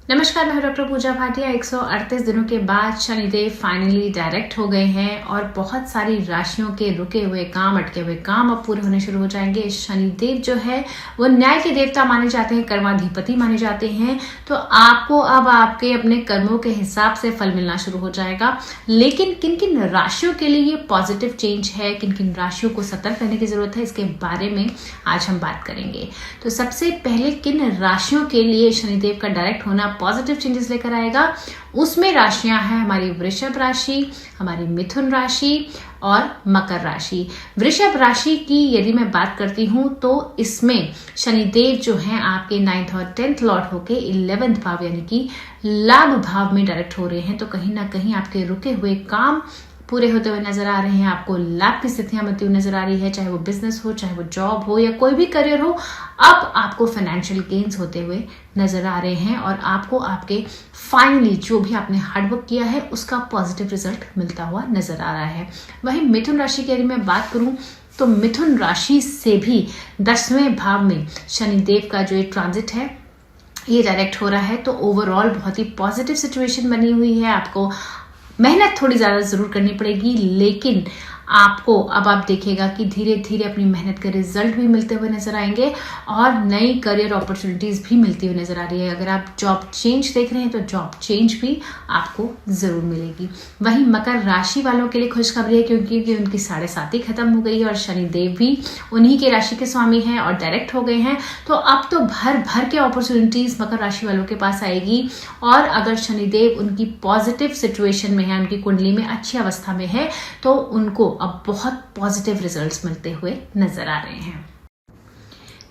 नमस्कार, मैं डॉक्टर पूजा भाटिया। 138 दिनों के बाद शनिदेव फाइनली डायरेक्ट हो गए हैं और बहुत सारी राशियों के रुके हुए काम, अटके हुए काम अब पूरे होने शुरू हो जाएंगे। शनिदेव जो है वो न्याय के देवता माने जाते हैं, कर्माधिपति माने जाते हैं। तो आपको अब आपके अपने कर्मों के हिसाब से फल मिलना शुरू हो जाएगा। लेकिन किन किन राशियों के लिए ये पॉजिटिव चेंज है, किन किन राशियों को सतर्क रहने की जरूरत है, इसके बारे में आज हम बात करेंगे। तो सबसे पहले किन राशियों के लिए शनिदेव का डायरेक्ट होना पॉजिटिव चेंजेस लेकर आएगा, उसमें राशियां हैं हमारी वृषभ राशि, हमारी मिथुन राशि और मकर राशि। वृषभ राशि की यदि मैं बात करती हूं तो इसमें शनिदेव जो हैं आपके 9th और 10th लॉर्ड होके 11th भाव यानी कि लाभ भाव में डायरेक्ट हो रहे हैं। तो कहीं ना कहीं आपके रुके हुए काम पूरे होते हुए नजर आ रहे हैं, आपको लाभ की स्थितियां बनती हुई नजर आ रही है, चाहे वो बिजनेस हो, चाहे वो जॉब हो या कोई भी करियर हो। अब आपको फाइनेंशियल गेन्स होते हुए नजर आ रहे हैं और आपको आपके फाइनली जो भी आपने हार्डवर्क किया है उसका पॉजिटिव रिजल्ट मिलता हुआ नजर आ रहा है। वहीं मिथुन राशि की यदि मैं बात करूं तो मिथुन राशि से भी 10वें भाव में शनिदेव का जो ट्रांजिट है ये डायरेक्ट हो रहा है। तो ओवरऑल बहुत ही पॉजिटिव सिचुएशन बनी हुई है। आपको मेहनत थोड़ी ज्यादा जरूर करनी पड़ेगी, लेकिन आपको अब आप देखिएगा कि धीरे धीरे अपनी मेहनत के रिजल्ट भी मिलते हुए नजर आएंगे और नई करियर अपॉर्चुनिटीज भी मिलती हुई नजर आ रही है। अगर आप जॉब चेंज देख रहे हैं तो जॉब चेंज भी आपको जरूर मिलेगी। वहीं मकर राशि वालों के लिए खुशखबरी है क्योंकि उनकी 7.5 खत्म हो गई है और शनिदेव भी उन्हीं के राशि के स्वामी हैं और डायरेक्ट हो गए हैं। तो अब तो भर भर के अपॉर्चुनिटीज मकर राशि वालों के पास आएगी और अगर शनिदेव उनकी पॉजिटिव सिचुएशन में है, उनकी कुंडली में अच्छी अवस्था में है, तो उनको अब बहुत पॉजिटिव रिजल्ट्स मिलते हुए नजर आ रहे हैं।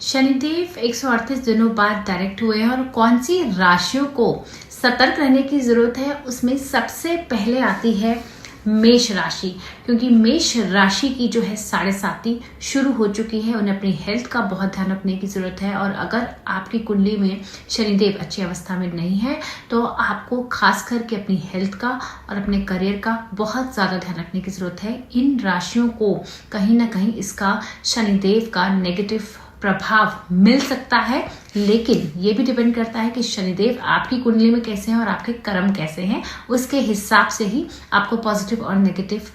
शनिदेव 138 दिनों बाद डायरेक्ट हुए हैं और कौन सी राशियों को सतर्क रहने की जरूरत है, उसमें सबसे पहले आती है मेष राशि। क्योंकि मेष राशि की जो है 7.5 शुरू हो चुकी है, उन्हें अपनी हेल्थ का बहुत ध्यान रखने की जरूरत है। और अगर आपकी कुंडली में शनिदेव अच्छी अवस्था में नहीं है तो आपको खास करके अपनी हेल्थ का और अपने करियर का बहुत ज्यादा ध्यान रखने की जरूरत है। इन राशियों को कहीं ना कहीं इसका शनिदेव का नेगेटिव प्रभाव मिल सकता है, लेकिन ये भी डिपेंड करता है कि शनिदेव आपकी कुंडली में कैसे हैं और आपके कर्म कैसे हैं। उसके हिसाब से ही आपको पॉजिटिव और नेगेटिव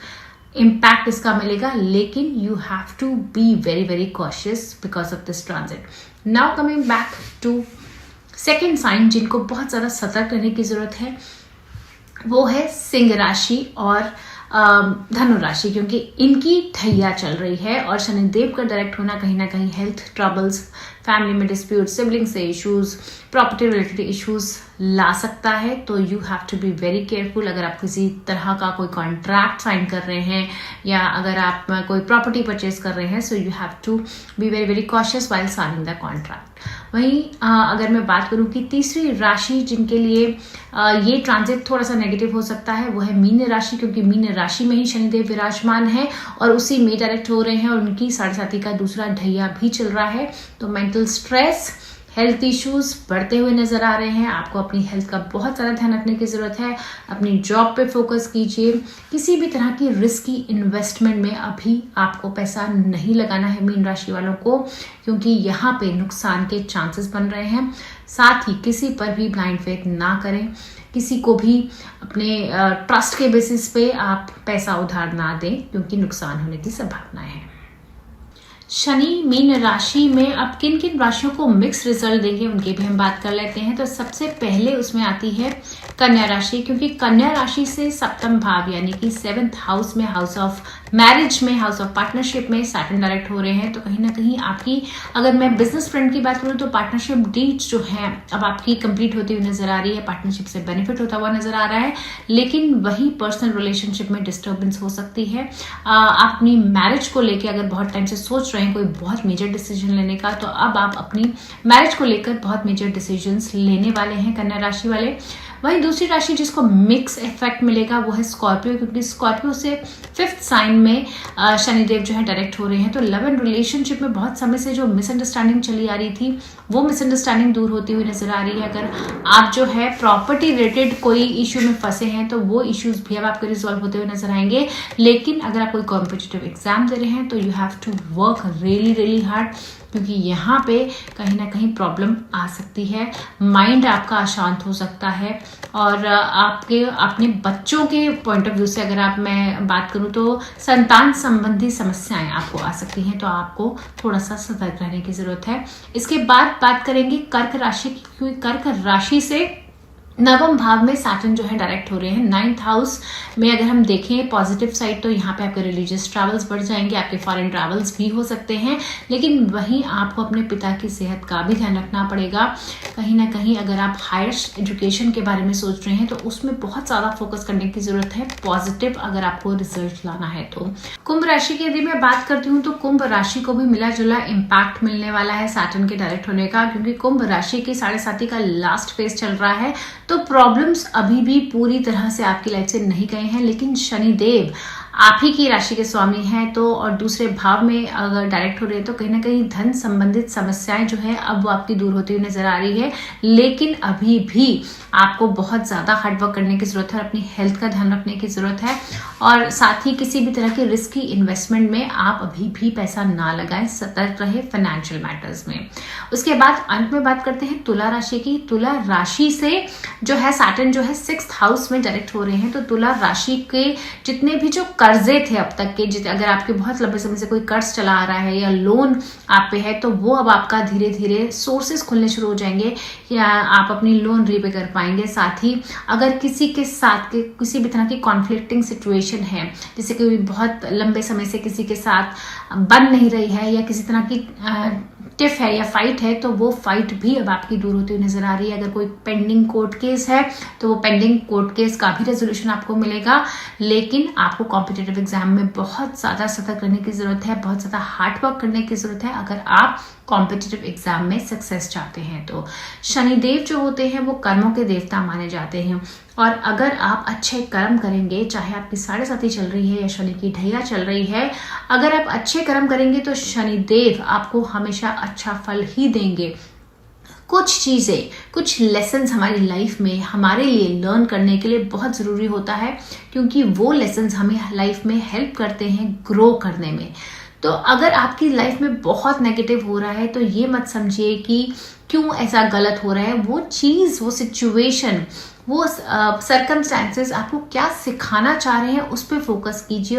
इम्पैक्ट इसका मिलेगा। लेकिन you have to be very very cautious because of this transit. Now coming back to second sign जिनको बहुत ज्यादा सतर्क रहने की जरूरत है, वो है सिंह राशि और धनु राशि, क्योंकि इनकी ठैया चल रही है और शनिदेव का डायरेक्ट होना कहीं ना कहीं हेल्थ ट्रबल्स, फैमिली में डिस्प्यूट, सिबलिंग से इश्यूज, प्रॉपर्टी रिलेटेड इश्यूज ला सकता है। तो you have to be very careful. अगर आप किसी तरह का कोई कॉन्ट्रैक्ट साइन कर रहे हैं या अगर आप कोई प्रॉपर्टी परचेज कर रहे हैं, so you have to be very very cautious while signing the contract. वहीं अगर मैं बात करूं कि तीसरी राशि जिनके लिए ये ट्रांजिट थोड़ा सा नेगेटिव हो सकता है, वो है मीन राशि। क्योंकि मीन राशि में ही शनिदेव विराजमान है और उसी में डायरेक्ट हो रहे हैं और उनकी 7.5 का दूसरा ढैया भी चल रहा है। तो मेंटल स्ट्रेस, हेल्थ इश्यूज बढ़ते हुए नजर आ रहे हैं। आपको अपनी हेल्थ का बहुत ज्यादा ध्यान रखने की जरूरत है। अपनी जॉब पे फोकस कीजिए। किसी भी तरह की रिस्की इन्वेस्टमेंट में अभी आपको पैसा नहीं लगाना है मीन राशि वालों को, क्योंकि यहाँ पे नुकसान के चांसेस बन रहे हैं। साथ ही किसी पर भी ब्लाइंड फेथ ना करें, किसी को भी अपने ट्रस्ट के बेसिस पे आप पैसा उधार ना दें, क्योंकि नुकसान होने की संभावना है। शनि मीन राशि में अब किन किन राशियों को मिक्स रिजल्ट देंगे उनकी भी हम बात कर लेते हैं। तो सबसे पहले उसमें आती है कन्या राशि, क्योंकि कन्या राशि से 7th भाव यानी कि 7th हाउस में, हाउस ऑफ मैरिज में, हाउस ऑफ पार्टनरशिप में सैटर्न डायरेक्ट हो रहे हैं। तो कहीं ना कहीं आपकी, अगर मैं बिजनेस फ्रेंड की बात करूं तो पार्टनरशिप डीड्स जो है अब आपकी कंप्लीट होती हुई नजर आ रही है, पार्टनरशिप से बेनिफिट होता हुआ नजर आ रहा है। लेकिन वही पर्सनल रिलेशनशिप में डिस्टर्बेंस हो सकती है। आप अपनी मैरिज को लेकर अगर बहुत टाइम से सोच रहे हैं कोई बहुत मेजर डिसीजन लेने का, तो अब आप अपनी मैरिज को लेकर बहुत मेजर डिसीजंस लेने वाले हैं कन्या राशि वाले। वहीं दूसरी राशि जिसको मिक्स इफेक्ट मिलेगा वो है स्कॉर्पियो, क्योंकि स्कॉर्पियो से 5th साइन में शनिदेव जो है डायरेक्ट हो रहे हैं। तो लव एंड रिलेशनशिप में बहुत समय से जो मिसअंडरस्टैंडिंग चली आ रही थी वो मिसअंडरस्टैंडिंग दूर होती हुई नजर आ रही है। अगर आप जो है प्रॉपर्टी रिलेटेड कोई इश्यू में फंसे हैं तो वो इश्यूज भी अब आपके रिजॉल्व होते हुए नजर आएंगे। लेकिन अगर आप कोई कॉम्पिटिटिव एग्जाम दे रहे हैं तो you have to work really hard, क्योंकि यहाँ पे कहीं ना कहीं प्रॉब्लम आ सकती है। माइंड आपका अशांत हो सकता है और आपके अपने बच्चों के पॉइंट ऑफ व्यू से अगर मैं बात करूँ तो संतान संबंधी समस्याएं आपको आ सकती हैं, तो आपको थोड़ा सा सतर्क रहने की जरूरत है। इसके बाद बात करेंगे कर्क राशि की, क्योंकि कर्क राशि से नवम भाव में सैटर्न जो है डायरेक्ट हो रहे हैं। 9th हाउस में अगर हम देखें पॉजिटिव साइड तो यहाँ पे आपके रिलीजियस ट्रैवल्स बढ़ जाएंगे, आपके फॉरेन ट्रैवल्स भी हो सकते हैं, लेकिन वहीं आपको अपने पिता की सेहत का भी ध्यान रखना पड़ेगा। कहीं ना कहीं अगर आप हायर एजुकेशन के बारे में सोच रहे हैं तो उसमें बहुत ज़्यादा फोकस करने की जरूरत है, पॉजिटिव अगर आपको रिजल्ट लाना है तो। कुंभ राशि की यदि मैं बात करती हूँ तो कुंभ राशि को भी मिला जुला इम्पैक्ट मिलने वाला है सैटर्न के डायरेक्ट होने का, क्योंकि कुंभ राशि की 7.5 का लास्ट फेज चल रहा है, तो प्रॉब्लम्स अभी भी पूरी तरह से आपकी लाइफ से नहीं गए हैं, लेकिन शनिदेव आप ही की राशि के स्वामी हैं तो और दूसरे भाव में अगर डायरेक्ट हो रहे हैं तो कहीं ना कहीं धन संबंधित समस्याएं जो है अब वो आपकी दूर होती हुई नजर आ रही है, लेकिन अभी भी आपको बहुत ज्यादा हार्डवर्क करने की जरूरत है, अपनी हेल्थ का ध्यान रखने की जरूरत है और साथ ही किसी भी तरह के रिस्की इन्वेस्टमेंट में आप अभी भी पैसा ना लगाएं, सतर्क रहे फाइनेंशियल मैटर्स में। उसके बाद अंत में बात करते हैं तुला राशि की। तुला राशि से जो है सैटर्न जो है 6th हाउस में डायरेक्ट हो रहे हैं, तो तुला राशि के जितने भी जो कर्जे थे अब तक के, अगर आपके बहुत लंबे समय से कोई कर्ज चला आ रहा है या लोन आप पे है तो वो अब आपका धीरे धीरे सोर्सेस खुलने शुरू हो जाएंगे या आप अपनी लोन रीपे कर पाएंगे। साथ ही अगर किसी के साथ किसी भी तरह की कॉन्फ्लिक्टिंग सिचुएशन है, जैसे कि बहुत लंबे समय से किसी के साथ बन नहीं रही है या किसी तरह की टिफ है या फाइट है, तो वो फाइट भी अब आपकी दूर होती हुई नजर आ रही है। अगर कोई पेंडिंग कोर्ट केस है तो वो पेंडिंग कोर्ट केस का भी रेजोल्यूशन आपको मिलेगा, लेकिन आपको कॉम्पिटिटिव एग्जाम में बहुत ज्यादा सतर्क रहने की जरूरत है, बहुत ज्यादा हार्डवर्क करने की जरूरत है अगर आप कॉम्पिटिटिव एग्जाम में सक्सेस चाहते हैं तो। शनिदेव जो होते हैं वो कर्मों के देवता माने जाते हैं और अगर आप अच्छे कर्म करेंगे, चाहे आपकी 7.5 चल रही है या शनि की ढैया चल रही है, अगर आप अच्छे कर्म करेंगे तो शनिदेव आपको हमेशा अच्छा फल ही देंगे। कुछ चीजें, कुछ लेसन्स हमारी लाइफ में हमारे लिए लर्न करने के लिए बहुत जरूरी होता है, क्योंकि वो लेसन्स हमें लाइफ में हेल्प करते हैं ग्रो करने में। तो अगर आपकी लाइफ में बहुत नेगेटिव हो रहा है तो ये मत समझिए कि क्यों ऐसा गलत हो रहा है, वो चीज, वो सिचुएशन, वो सर्कमस्टांसेस आपको क्या सिखाना चाह रहे हैं उस पर फोकस कीजिए